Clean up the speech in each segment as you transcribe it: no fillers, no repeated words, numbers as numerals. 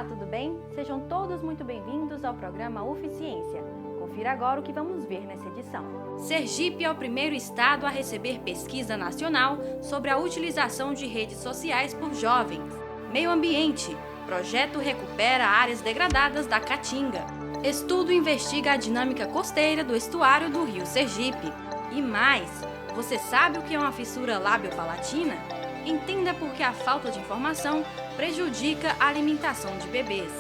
Olá, tudo bem? Sejam todos muito bem-vindos ao programa UFciência. Confira agora o que vamos ver nessa edição. Sergipe é o primeiro estado a receber pesquisa nacional sobre a utilização de redes sociais por jovens. Meio ambiente. Projeto recupera áreas degradadas da Caatinga. Estudo investiga a dinâmica costeira do estuário do Rio Sergipe. E mais, você sabe o que é uma fissura lábio-palatina? Entenda por que a falta de informação prejudica a alimentação de bebês.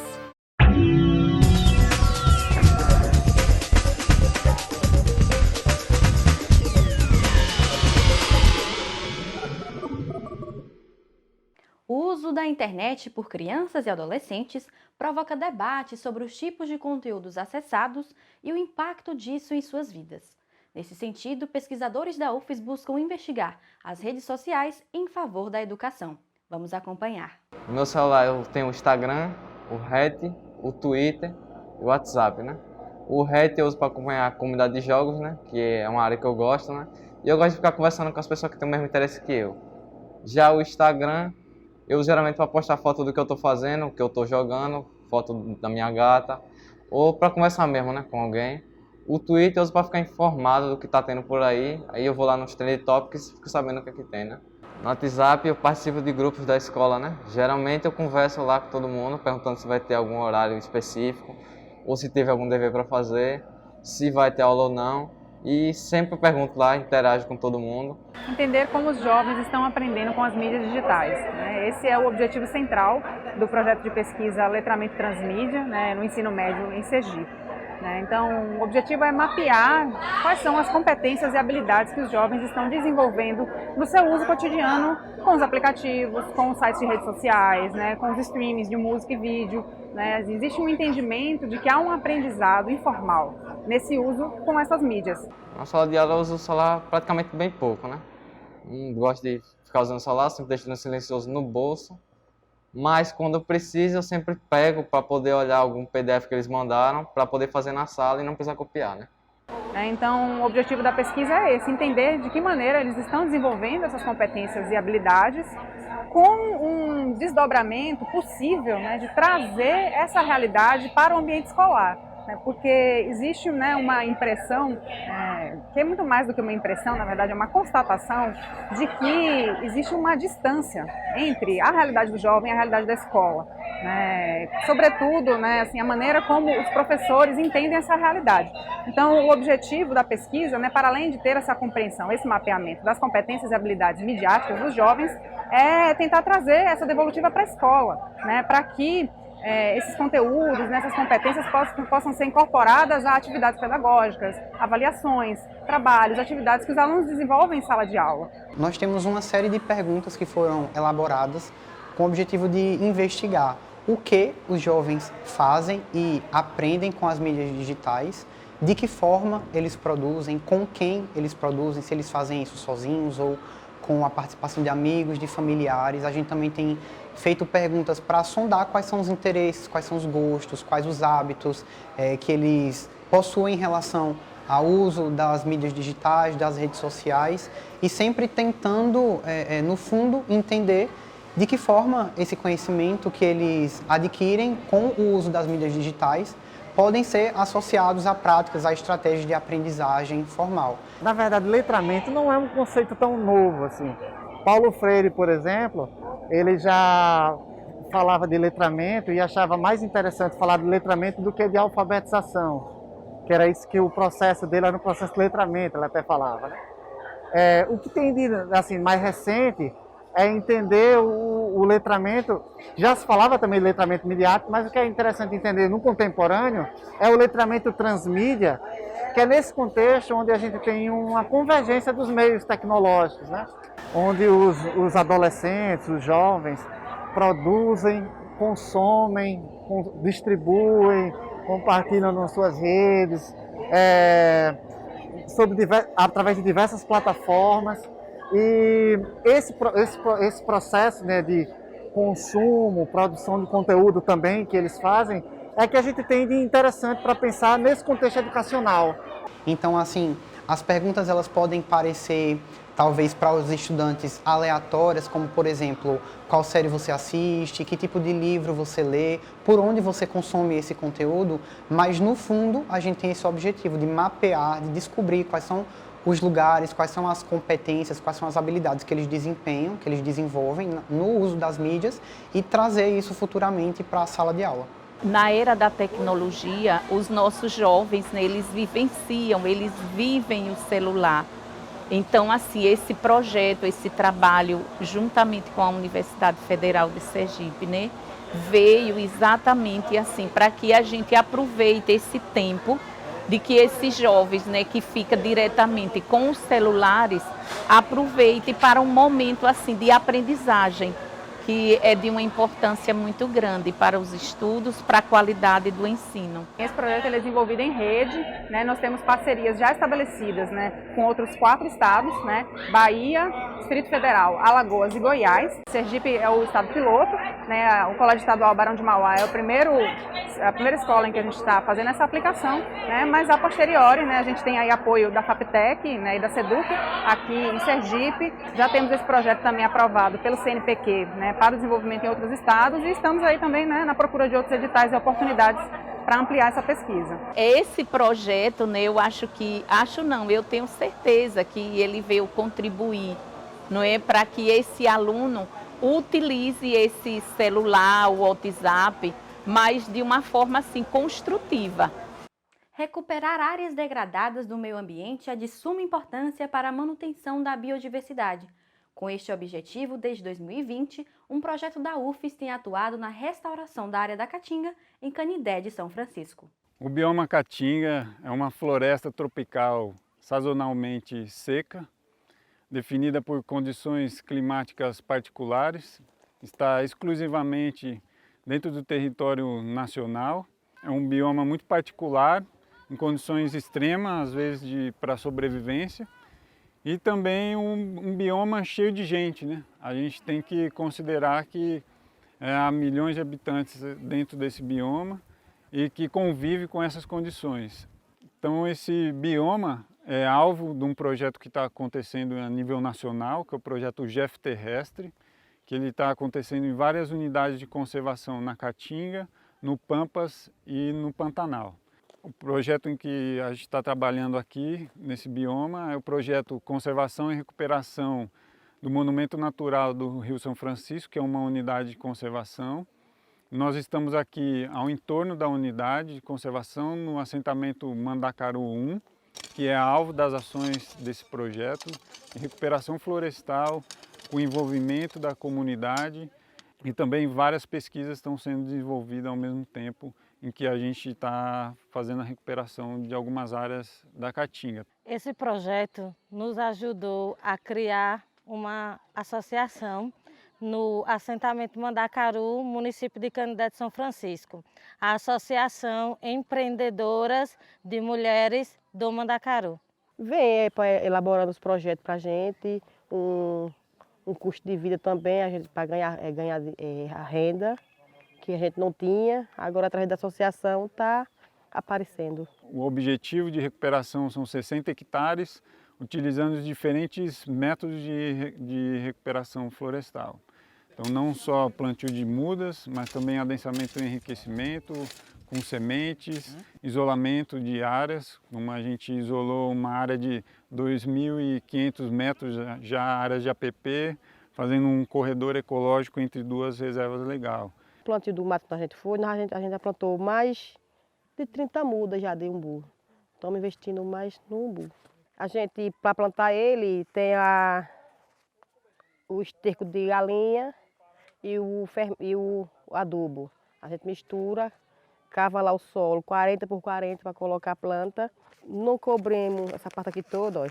O uso da internet por crianças e adolescentes provoca debate sobre os tipos de conteúdos acessados e o impacto disso em suas vidas. Nesse sentido, pesquisadores da UFES buscam investigar as redes sociais em favor da educação. Vamos acompanhar. No meu celular eu tenho o Instagram, o RET, o Twitter e o WhatsApp, né? O RET eu uso para acompanhar a comunidade de jogos, né? Que é uma área que eu gosto, né? E eu gosto de ficar conversando com as pessoas que têm o mesmo interesse que eu. Já o Instagram, eu uso geralmente para postar foto do que eu estou fazendo, o que eu estou jogando, foto da minha gata, ou para conversar mesmo, né? Com alguém. O Twitter eu uso para ficar informado do que está tendo por aí. Aí eu vou lá nos Trending Topics e fico sabendo o que é que tem, né? No WhatsApp eu participo de grupos da escola, né? Geralmente eu converso lá com todo mundo, perguntando se vai ter algum horário específico, ou se teve algum dever para fazer, se vai ter aula ou não. E sempre pergunto lá, interajo com todo mundo. Entender como os jovens estão aprendendo com as mídias digitais, né? Esse é o objetivo central do projeto de pesquisa Letramento Transmídia, né, no ensino médio em Sergipe. Então, o objetivo é mapear quais são as competências e habilidades que os jovens estão desenvolvendo no seu uso cotidiano com os aplicativos, com os sites de redes sociais, né, com os streamings de música e vídeo. Né. Existe um entendimento de que há um aprendizado informal nesse uso com essas mídias. Na sala de aula eu uso o celular praticamente bem pouco, né? Não gosto de ficar usando o celular, sempre deixo no silencioso no bolso. Mas quando eu preciso, eu sempre pego para poder olhar algum PDF que eles mandaram, para poder fazer na sala e não precisar copiar, né? Então, o objetivo da pesquisa é esse, entender de que maneira eles estão desenvolvendo essas competências e habilidades com um desdobramento possível, né, de trazer essa realidade para o ambiente escolar. Porque existe, né, uma impressão, que é muito mais do que uma impressão, na verdade é uma constatação de que existe uma distância entre a realidade do jovem e a realidade da escola. Né? Sobretudo, né, assim, a maneira como os professores entendem essa realidade. Então, o objetivo da pesquisa, né, para além de ter essa compreensão, esse mapeamento das competências e habilidades midiáticas dos jovens, é tentar trazer essa devolutiva para a escola, né, para que esses conteúdos, né, essas competências possam ser incorporadas a atividades pedagógicas, avaliações, trabalhos, atividades que os alunos desenvolvem em sala de aula. Nós temos uma série de perguntas que foram elaboradas com o objetivo de investigar o que os jovens fazem e aprendem com as mídias digitais, de que forma eles produzem, com quem eles produzem, se eles fazem isso sozinhos ou com a participação de amigos, de familiares. A gente também tem feito perguntas para sondar quais são os interesses, quais são os gostos, quais os hábitos que eles possuem em relação ao uso das mídias digitais, das redes sociais, e sempre tentando, no fundo, entender de que forma esse conhecimento que eles adquirem com o uso das mídias digitais podem ser associados a práticas, a estratégias de aprendizagem formal. Na verdade, letramento não é um conceito tão novo assim. Paulo Freire, por exemplo, ele já falava de letramento e achava mais interessante falar de letramento do que de alfabetização, que era isso que o processo dele era um processo de letramento, ele até falava, né? O que tem de assim, mais recente é entender o letramento. Já se falava também de letramento midiático, mas o que é interessante entender no contemporâneo é o letramento transmídia, que é nesse contexto onde a gente tem uma convergência dos meios tecnológicos, né? Onde os adolescentes, os jovens, produzem, consomem, distribuem, compartilham nas suas redes, através de diversas plataformas. E esse processo, né, de consumo, produção de conteúdo também que eles fazem, é que a gente tem de interessante para pensar nesse contexto educacional. Então, assim, as perguntas elas podem parecer talvez para os estudantes aleatórias, como por exemplo, qual série você assiste, que tipo de livro você lê, por onde você consome esse conteúdo, mas no fundo a gente tem esse objetivo de mapear, de descobrir quais são os lugares, quais são as competências, quais são as habilidades que eles desempenham, que eles desenvolvem no uso das mídias e trazer isso futuramente para a sala de aula. Na era da tecnologia, os nossos jovens, né, eles vivenciam, eles vivem o celular. Então, assim, esse projeto, esse trabalho, juntamente com a Universidade Federal de Sergipe, né, veio exatamente assim, para que a gente aproveite esse tempo de que esses jovens, né, que fica diretamente com os celulares, aproveitem para um momento assim de aprendizagem, que é de uma importância muito grande para os estudos, para a qualidade do ensino. Esse projeto ele é desenvolvido em rede, né? Nós temos parcerias já estabelecidas, né, com outros 4 estados, né? Bahia, Distrito Federal, Alagoas e Goiás. Sergipe é o estado piloto, né? O Colégio Estadual Barão de Mauá é a primeira escola em que a gente está fazendo essa aplicação, né? Mas a posteriori, né, a gente tem aí apoio da FAPTEC, né, e da SEDUC aqui em Sergipe. Já temos esse projeto também aprovado pelo CNPq, né, para o desenvolvimento em outros estados, e estamos aí também, né, na procura de outros editais e oportunidades para ampliar essa pesquisa. Esse projeto, né, eu tenho certeza que ele veio contribuir, não é, para que esse aluno utilize esse celular, o WhatsApp, mas de uma forma assim construtiva. Recuperar áreas degradadas do meio ambiente é de suma importância para a manutenção da biodiversidade. Com este objetivo, desde 2020, um projeto da UFES tem atuado na restauração da área da Caatinga, em Canindé de São Francisco. O bioma Caatinga é uma floresta tropical sazonalmente seca, definida por condições climáticas particulares, está exclusivamente dentro do território nacional. É um bioma muito particular, em condições extremas, às vezes para sobrevivência. E também um bioma cheio de gente, né? A gente tem que considerar que há milhões de habitantes dentro desse bioma e que convive com essas condições. Então esse bioma é alvo de um projeto que está acontecendo a nível nacional, que é o projeto GEF Terrestre, que ele está acontecendo em várias unidades de conservação na Caatinga, no Pampas e no Pantanal. O projeto em que a gente está trabalhando aqui, nesse bioma, é o projeto Conservação e Recuperação do Monumento Natural do Rio São Francisco, que é uma unidade de conservação. Nós estamos aqui ao entorno da unidade de conservação, no assentamento Mandacaru 1, que é alvo das ações desse projeto, de recuperação florestal, com envolvimento da comunidade, e também várias pesquisas estão sendo desenvolvidas ao mesmo tempo em que a gente está fazendo a recuperação de algumas áreas da Caatinga. Esse projeto nos ajudou a criar uma associação no assentamento Mandacaru, município de Canindé de São Francisco. A Associação Empreendedoras de Mulheres do Mandacaru. Vem elaborando os projetos para a gente, um custo de vida também, a gente para ganhar a renda, que a gente não tinha, agora através da associação está aparecendo. O objetivo de recuperação são 60 hectares, utilizando os diferentes métodos de recuperação florestal. Então não só plantio de mudas, mas também adensamento e enriquecimento, com sementes, isolamento de áreas, como a gente isolou uma área de 2.500 metros, já áreas de APP, fazendo um corredor ecológico entre 2 reservas legais. O plantio do mato que a gente foi, a gente já plantou mais de 30 mudas já de umbu. Estamos investindo mais no umbu. A gente, para plantar ele, tem o esterco de galinha e o adubo. A gente mistura, cava lá o solo 40 por 40 para colocar a planta. Não cobrimos essa parte aqui toda, ó.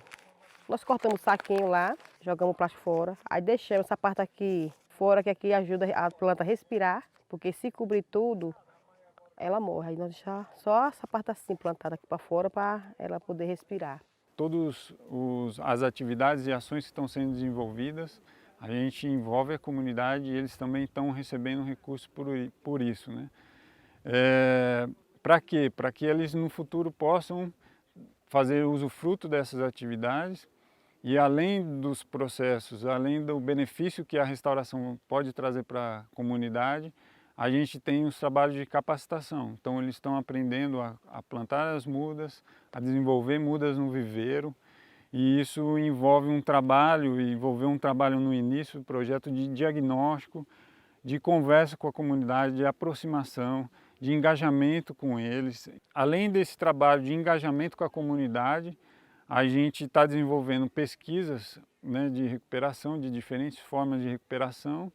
Nós cortamos o saquinho lá, jogamos o plástico fora, aí deixamos essa parte aqui fora, que aqui ajuda a planta a respirar, porque se cobrir tudo, ela morre. Aí nós deixamos só essa parte assim plantada aqui para fora para ela poder respirar. Todas as atividades e ações que estão sendo desenvolvidas, a gente envolve a comunidade e eles também estão recebendo recursos por isso, né? Para quê? Para que eles no futuro possam fazer usufruto dessas atividades E além dos processos, além do benefício que a restauração pode trazer para a comunidade, a gente tem os trabalhos de capacitação. Então eles estão aprendendo a plantar as mudas, a desenvolver mudas no viveiro, e isso envolveu um trabalho no início do projeto de diagnóstico, de conversa com a comunidade, de aproximação, de engajamento com eles. Além desse trabalho de engajamento com a comunidade, a gente está desenvolvendo pesquisas, né, de recuperação, de diferentes formas de recuperação,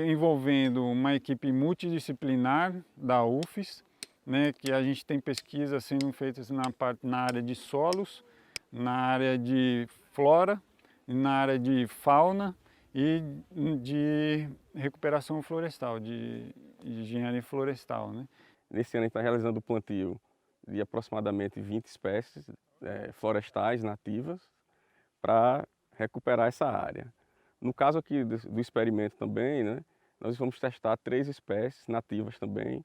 envolvendo uma equipe multidisciplinar da UFES, né, que a gente tem pesquisas sendo feitas na área de solos, na área de flora, na área de fauna e de recuperação florestal, de engenharia florestal, né? Nesse ano a gente está realizando o plantio de aproximadamente 20 espécies florestais nativas para recuperar essa área. No caso aqui do experimento também, né, nós vamos testar 3 espécies nativas também,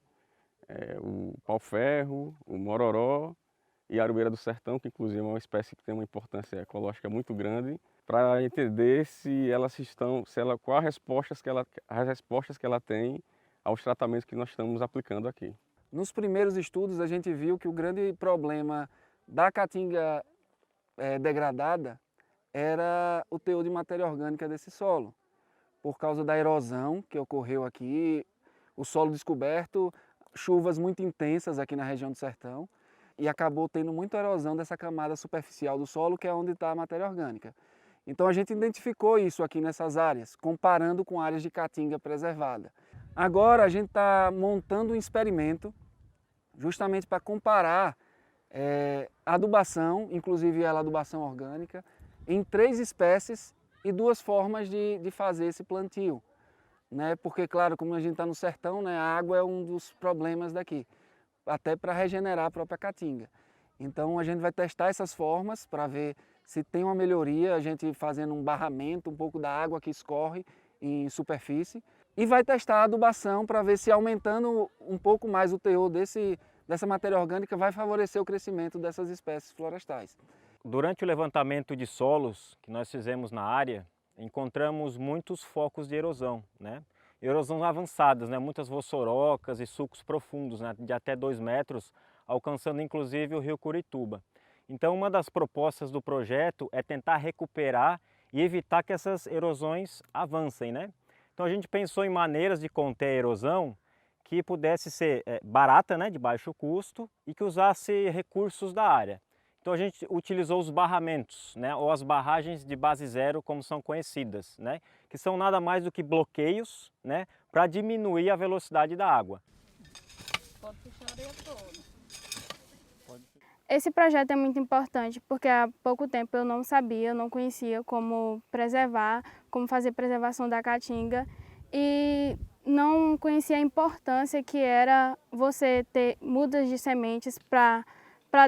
o pau-ferro, o mororó e a aroeira do sertão, que inclusive é uma espécie que tem uma importância ecológica muito grande, para entender quais as respostas que ela tem aos tratamentos que nós estamos aplicando aqui. Nos primeiros estudos a gente viu que o grande problema da caatinga degradada era o teor de matéria orgânica desse solo. Por causa da erosão que ocorreu aqui, o solo descoberto, chuvas muito intensas aqui na região do sertão, e acabou tendo muita erosão dessa camada superficial do solo, que é onde está a matéria orgânica. Então a gente identificou isso aqui nessas áreas, comparando com áreas de caatinga preservada. Agora a gente está montando um experimento justamente para comparar a adubação, inclusive a adubação orgânica, em 3 espécies e 2 formas de fazer esse plantio. Né? Porque, claro, como a gente está no sertão, né, a água é um dos problemas daqui, até para regenerar a própria caatinga. Então a gente vai testar essas formas para ver se tem uma melhoria, a gente fazendo um barramento, um pouco da água que escorre em superfície, e vai testar a adubação para ver se aumentando um pouco mais o teor dessa matéria orgânica vai favorecer o crescimento dessas espécies florestais. Durante o levantamento de solos que nós fizemos na área, encontramos muitos focos de erosão, né? Erosão avançadas, né? Muitas vossorocas e sulcos profundos, né? De até 2 metros, alcançando inclusive o rio Curituba. Então uma das propostas do projeto é tentar recuperar e evitar que essas erosões avancem, né? Então a gente pensou em maneiras de conter a erosão que pudesse ser barata, né? De baixo custo e que usasse recursos da área. Então a gente utilizou os barramentos, né, ou as barragens de base zero, como são conhecidas, né, que são nada mais do que bloqueios, né, para diminuir a velocidade da água. Pode puxar a areia toda. Esse projeto é muito importante porque há pouco tempo eu não sabia, eu não conhecia como preservar, como fazer preservação da caatinga e não conhecia a importância que era você ter mudas de sementes para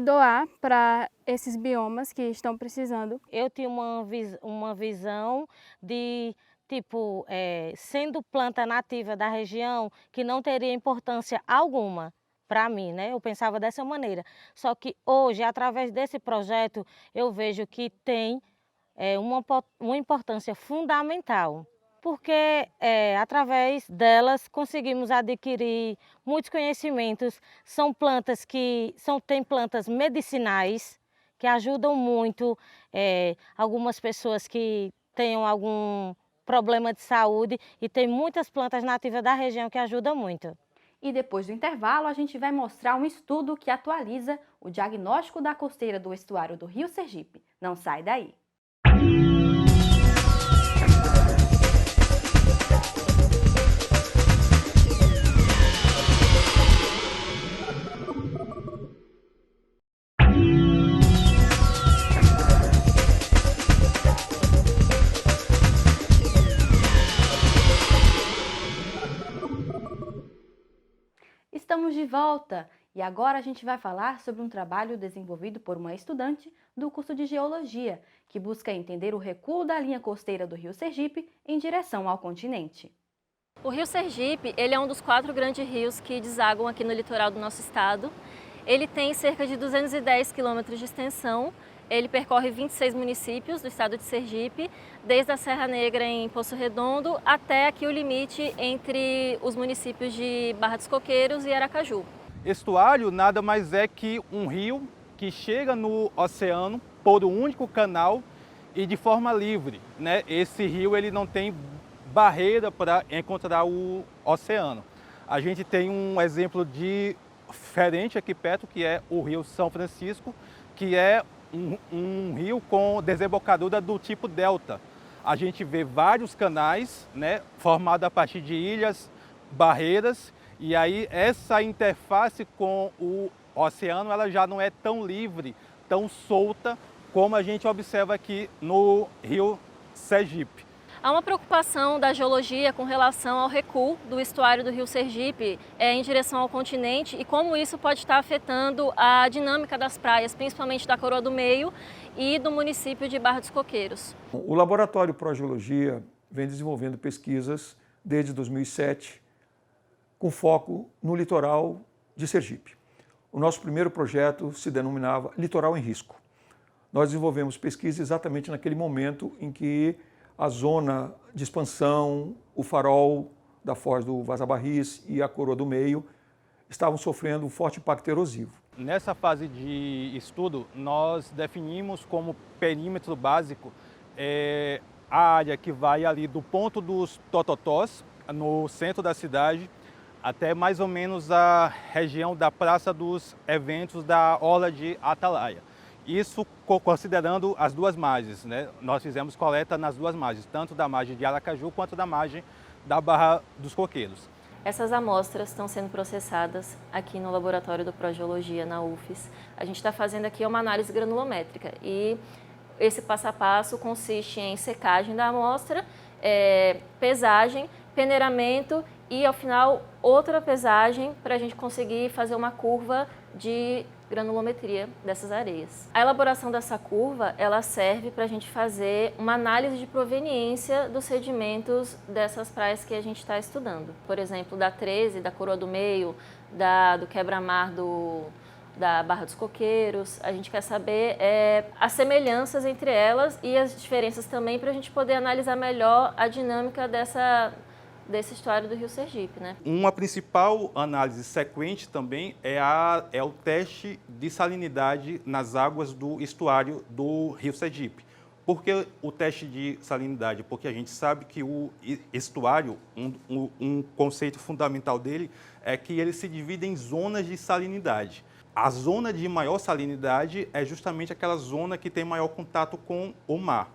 doar para esses biomas que estão precisando. Eu tinha uma visão de, tipo, sendo planta nativa da região, que não teria importância alguma para mim, né? Eu pensava dessa maneira. Só que hoje, através desse projeto, eu vejo que tem uma importância fundamental. Porque através delas conseguimos adquirir muitos conhecimentos. São plantas tem plantas medicinais que ajudam muito algumas pessoas que tenham algum problema de saúde e tem muitas plantas nativas da região que ajudam muito. E depois do intervalo a gente vai mostrar um estudo que atualiza o diagnóstico da costeira do estuário do Rio Sergipe. Não sai daí! Estamos de volta e agora a gente vai falar sobre um trabalho desenvolvido por uma estudante do curso de Geologia, que busca entender o recuo da linha costeira do Rio Sergipe em direção ao continente. O Rio Sergipe, ele é um dos 4 grandes rios que desaguam aqui no litoral do nosso estado. Ele tem cerca de 210 quilômetros de extensão Ele percorre 26 municípios do estado de Sergipe, desde a Serra Negra em Poço Redondo até aqui o limite entre os municípios de Barra dos Coqueiros e Aracaju. Estuário nada mais é que um rio que chega no oceano por um único canal e de forma livre, né? Esse rio ele não tem barreira para encontrar o oceano. A gente tem um exemplo diferente aqui perto, que é o Rio São Francisco, que é um rio com desembocadura do tipo delta. A gente vê vários canais, né, formados a partir de ilhas, barreiras, e aí essa interface com o oceano ela já não é tão livre, tão solta, como a gente observa aqui no Rio Sergipe. Há uma preocupação da geologia com relação ao recuo do estuário do Rio Sergipe em direção ao continente e como isso pode estar afetando a dinâmica das praias, principalmente da Coroa do Meio e do município de Barra dos Coqueiros. O Laboratório Progeologia vem desenvolvendo pesquisas desde 2007 com foco no litoral de Sergipe. O nosso primeiro projeto se denominava Litoral em Risco. Nós desenvolvemos pesquisa exatamente naquele momento em que a zona de expansão, o farol da Foz do Vaza Barris e a Coroa do Meio estavam sofrendo um forte impacto erosivo. Nessa fase de estudo, nós definimos como perímetro básico a área que vai ali do ponto dos Tototós, no centro da cidade, até mais ou menos a região da Praça dos Eventos da Orla de Atalaia. Isso considerando as duas margens, né? Nós fizemos coleta nas duas margens, tanto da margem de Aracaju quanto da margem da Barra dos Coqueiros. Essas amostras estão sendo processadas aqui no laboratório do Progeologia, na UFES. A gente está fazendo aqui uma análise granulométrica e esse passo a passo consiste em secagem da amostra, pesagem, peneiramento e, ao final, outra pesagem para a gente conseguir fazer uma curva de granulometria dessas areias. A elaboração dessa curva, ela serve para a gente fazer uma análise de proveniência dos sedimentos dessas praias que a gente está estudando. Por exemplo, da 13, da Coroa do Meio, do quebra-mar da Barra dos Coqueiros. A gente quer saber as semelhanças entre elas e as diferenças também para a gente poder analisar melhor a dinâmica desse estuário do Rio Sergipe, né? Uma principal análise sequente também é o teste de salinidade nas águas do estuário do Rio Sergipe. Por que o teste de salinidade? Porque a gente sabe que o estuário, um conceito fundamental dele é que ele se divide em zonas de salinidade. A zona de maior salinidade é justamente aquela zona que tem maior contato com o mar.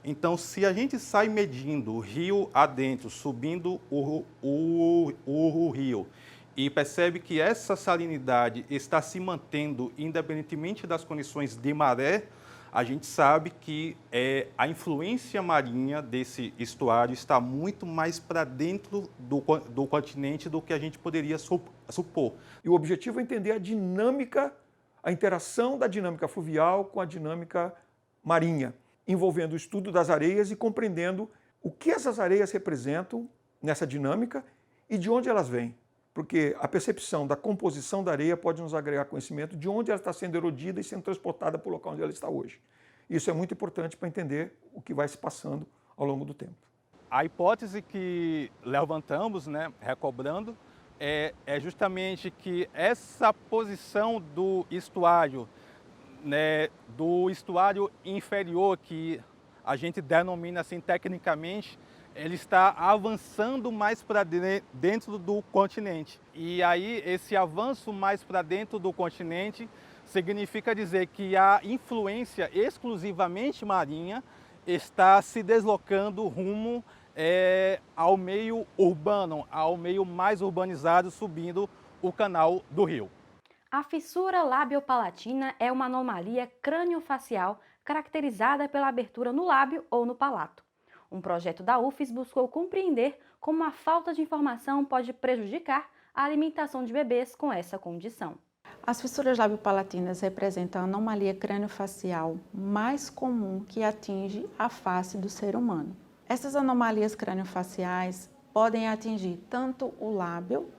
Então, se a gente sai medindo o rio adentro, subindo o rio, e percebe que essa salinidade está se mantendo independentemente das condições de maré, a gente sabe que a influência marinha desse estuário está muito mais para dentro do continente do que a gente poderia supor. E o objetivo é entender a dinâmica, a interação da dinâmica fluvial com a dinâmica marinha, envolvendo o estudo das areias e compreendendo o que essas areias representam nessa dinâmica e de onde elas vêm. Porque a percepção da composição da areia pode nos agregar conhecimento de onde ela está sendo erodida e sendo transportada para o local onde ela está hoje. Isso é muito importante para entender o que vai se passando ao longo do tempo. A hipótese que levantamos, né, recobrando, é justamente que essa posição do estuário, né, do estuário inferior, que a gente denomina assim tecnicamente, ele está avançando mais para dentro do continente. E aí esse avanço mais para dentro do continente significa dizer que a influência exclusivamente marinha está se deslocando rumo ao meio urbano, ao meio mais urbanizado, subindo o canal do rio. A fissura labiopalatina é uma anomalia crâniofacial caracterizada pela abertura no lábio ou no palato. Um projeto da UFES buscou compreender como a falta de informação pode prejudicar a alimentação de bebês com essa condição. As fissuras labiopalatinas representam a anomalia crâniofacial mais comum que atinge a face do ser humano. Essas anomalias crâniofaciais podem atingir tanto o lábio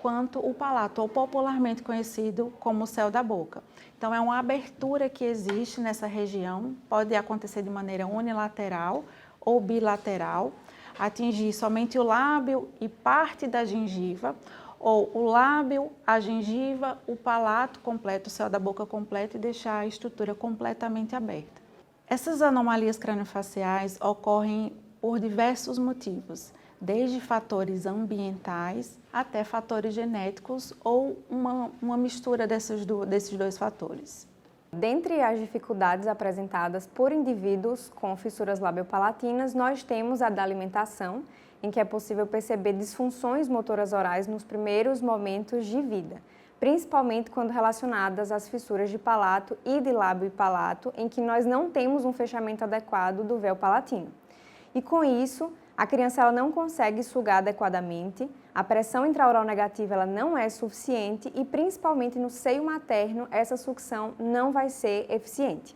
quanto o palato, ou popularmente conhecido como o céu da boca. Então, é uma abertura que existe nessa região, pode acontecer de maneira unilateral ou bilateral, atingir somente o lábio e parte da gengiva, ou o lábio, a gengiva, o palato completo, o céu da boca completo e deixar a estrutura completamente aberta. Essas anomalias craniofaciais ocorrem por diversos motivos, desde fatores ambientais até fatores genéticos ou uma mistura desses dois fatores. Dentre as dificuldades apresentadas por indivíduos com fissuras labiopalatinas, nós temos a da alimentação, em que é possível perceber disfunções motoras orais nos primeiros momentos de vida, principalmente quando relacionadas às fissuras de palato e de lábio e palato, em que nós não temos um fechamento adequado do véu palatino. E com isso, a criança ela não consegue sugar adequadamente, a pressão intraoral negativa ela não é suficiente e principalmente no seio materno essa sucção não vai ser eficiente.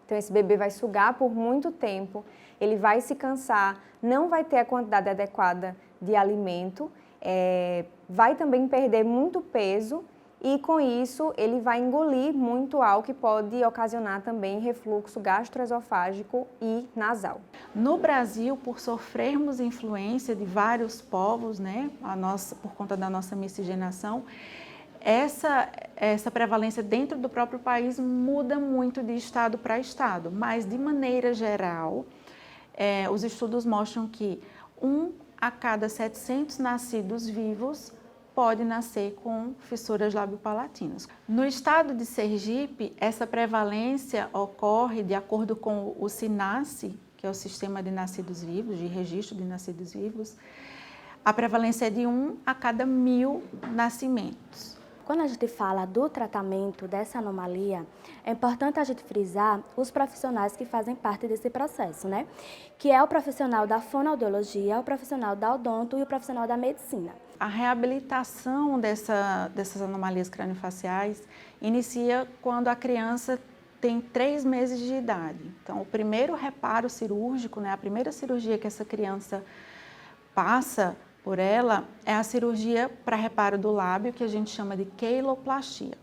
Então esse bebê vai sugar por muito tempo, ele vai se cansar, não vai ter a quantidade adequada de alimento, vai também perder muito peso e com isso ele vai engolir muito álcool que pode ocasionar também refluxo gastroesofágico e nasal. No Brasil, por sofrermos influência de vários povos, né, por conta da nossa miscigenação, essa prevalência dentro do próprio país muda muito de estado para estado, mas de maneira geral, os estudos mostram que 1 a cada 700 nascidos vivos pode nascer com fissuras labiopalatinas. No estado de Sergipe, essa prevalência ocorre de acordo com o SINASSE, que é o Sistema de Nascidos Vivos, de Registro de Nascidos Vivos, a prevalência é de 1 a cada 1000 nascimentos. Quando a gente fala do tratamento dessa anomalia, é importante a gente frisar os profissionais que fazem parte desse processo, né? Que é o profissional da fonoaudiologia, o profissional da odonto e o profissional da medicina. A reabilitação dessas anomalias craniofaciais inicia quando a criança tem 3 meses de idade. Então, o primeiro reparo cirúrgico, né, a primeira cirurgia que essa criança passa por ela é a cirurgia para reparo do lábio, que a gente chama de queiloplastia.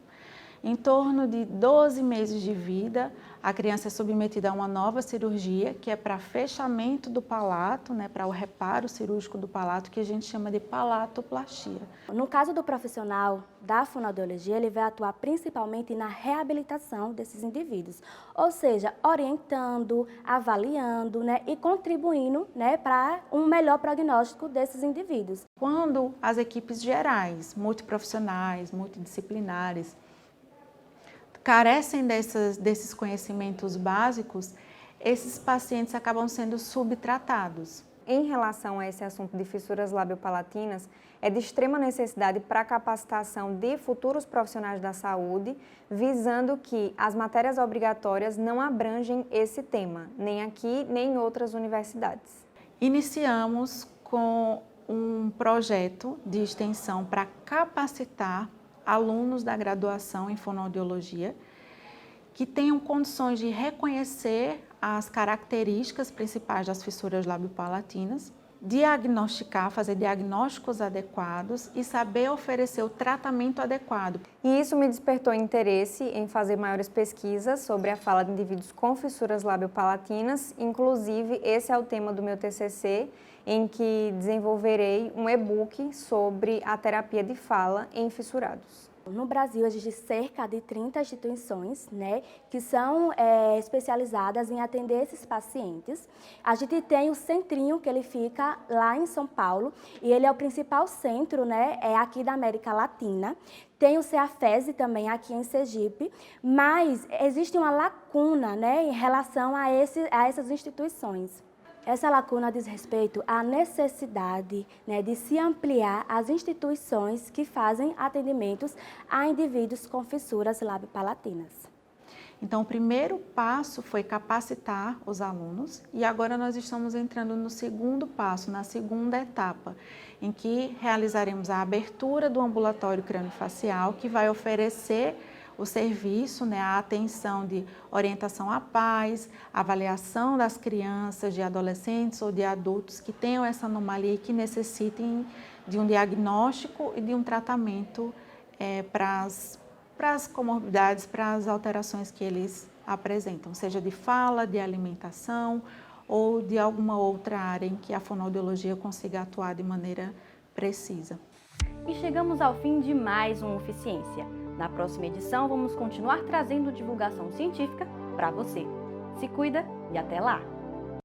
Em torno de 12 meses de vida, a criança é submetida a uma nova cirurgia, que é para fechamento do palato, né, para o reparo cirúrgico do palato, que a gente chama de palatoplastia. No caso do profissional da fonoaudiologia, ele vai atuar principalmente na reabilitação desses indivíduos, ou seja, orientando, avaliando, né, e contribuindo, né, para um melhor prognóstico desses indivíduos. Quando as equipes gerais, multiprofissionais, multidisciplinares, carecem desses conhecimentos básicos, esses pacientes acabam sendo subtratados. Em relação a esse assunto de fissuras labiopalatinas, é de extrema necessidade para a capacitação de futuros profissionais da saúde, visando que as matérias obrigatórias não abrangem esse tema, nem aqui, nem em outras universidades. Iniciamos com um projeto de extensão para capacitar alunos da graduação em fonoaudiologia que tenham condições de reconhecer as características principais das fissuras labiopalatinas, diagnosticar, fazer diagnósticos adequados e saber oferecer o tratamento adequado. E isso me despertou interesse em fazer maiores pesquisas sobre a fala de indivíduos com fissuras labiopalatinas, inclusive esse é o tema do meu TCC, em que desenvolverei um e-book sobre a terapia de fala em fissurados. No Brasil, existe cerca de 30 instituições, né, que são especializadas em atender esses pacientes. A gente tem o Centrinho, que ele fica lá em São Paulo, e ele é o principal centro, né, aqui da América Latina. Tem o CEAFESE também aqui em Sergipe, mas existe uma lacuna, né, em relação a essas instituições. Essa lacuna diz respeito à necessidade, né, de se ampliar as instituições que fazem atendimentos a indivíduos com fissuras labiopalatinas. Então, o primeiro passo foi capacitar os alunos e agora nós estamos entrando no segundo passo, na segunda etapa, em que realizaremos a abertura do ambulatório craniofacial, que vai oferecer o serviço, né, a atenção de orientação à pais, avaliação das crianças, de adolescentes ou de adultos que tenham essa anomalia e que necessitem de um diagnóstico e de um tratamento para as comorbidades, para as alterações que eles apresentam, seja de fala, de alimentação ou de alguma outra área em que a fonoaudiologia consiga atuar de maneira precisa. E chegamos ao fim de mais um Uficiência. Na próxima edição, vamos continuar trazendo divulgação científica para você. Se cuida e até lá!